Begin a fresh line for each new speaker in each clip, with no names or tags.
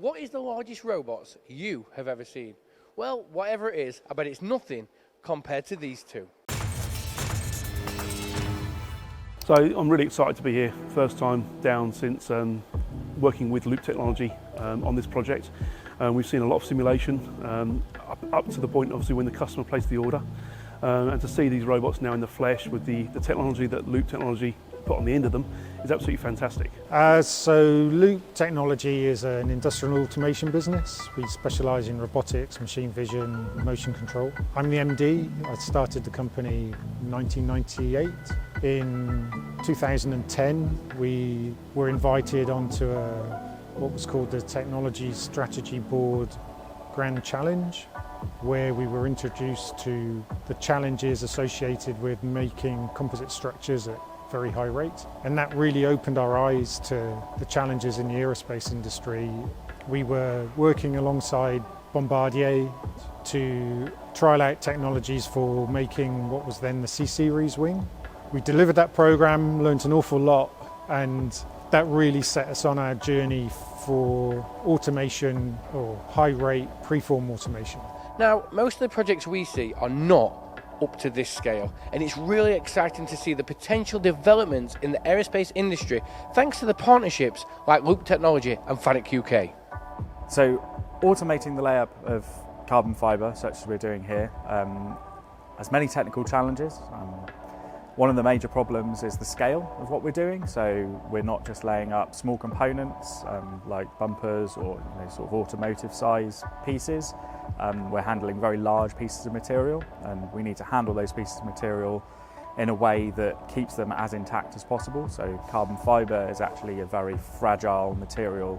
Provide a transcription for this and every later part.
what is the largest robots you have ever seen? Well, whatever it is, I bet it's nothing compared to these two.
So I'm really excited to be here. First time down since working with Loop technology on this project. We've seen a lot of simulation up to the point obviously when the customer placed the order. And to see these robots now in the flesh with the technology that Loop technology put on the end of them is absolutely fantastic.
So Loop Technology is an industrial automation business. We specialise in robotics, machine vision, motion control. I'm the MD. I started the company in 1998. In 2010 we were invited onto what was called the Technology Strategy Board Grand Challenge, where we were introduced to the challenges associated with making composite structures at very high rate. And that really opened our eyes to the challenges in the aerospace industry. We were working alongside Bombardier to trial out technologies for making what was then the C-Series wing. We delivered that program, learned an awful lot, and that really set us on our journey for automation or high rate preform automation.
Now, most of the projects we see are not up to this scale, and it's really exciting to see the potential developments in the aerospace industry thanks to the partnerships like Loop Technology and FANUC UK.
So automating the layup of carbon fibre, such as we're doing here, has many technical challenges. One of the major problems is the scale of what we're doing. So we're not just laying up small components like bumpers or sort of automotive size pieces. We're handling very large pieces of material, and we need to handle those pieces of material in a way that keeps them as intact as possible. So carbon fibre is actually a very fragile material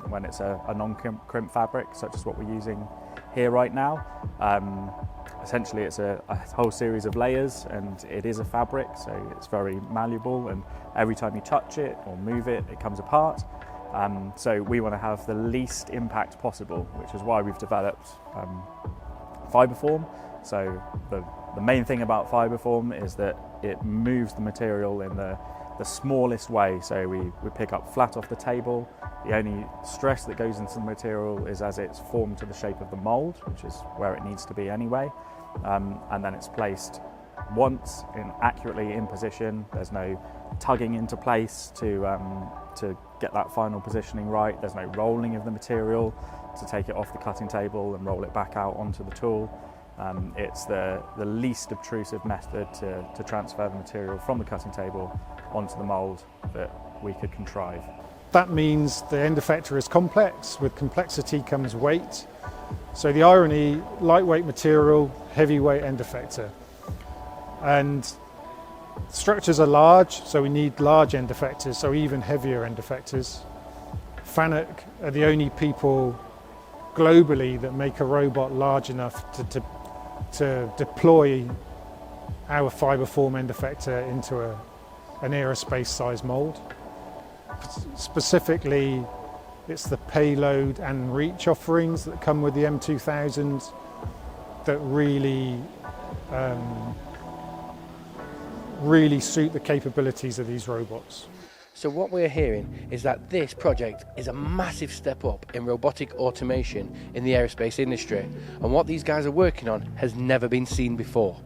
when it's a non-crimp fabric, such as what we're using here right now. Essentially it's a whole series of layers, and it is a fabric, so it's very malleable, and every time you touch it or move it, it comes apart. So we want to have the least impact possible, which is why we've developed FibreFORM. So the main thing about FibreFORM is that it moves the material in the smallest way. So we pick up flat off the table. The only stress that goes into the material is as it's formed to the shape of the mould, which is where it needs to be anyway. And then it's placed once accurately in position. There's no tugging into place to get that final positioning right. There's no rolling of the material to take it off the cutting table and roll it back out onto the tool. It's the least obtrusive method to transfer the material from the cutting table onto the mould that we could contrive.
That means the end effector is complex. With complexity comes weight. So the irony, lightweight material, heavyweight end effector. And structures are large, so we need large end effectors, so even heavier end effectors. FANUC are the only people globally that make a robot large enough to deploy our FibreFORM end effector into an aerospace size mould. Specifically, it's the payload and reach offerings that come with the M2000 that really suit the capabilities of these robots.
So what we're hearing is that this project is a massive step up in robotic automation in the aerospace industry, and what these guys are working on has never been seen before.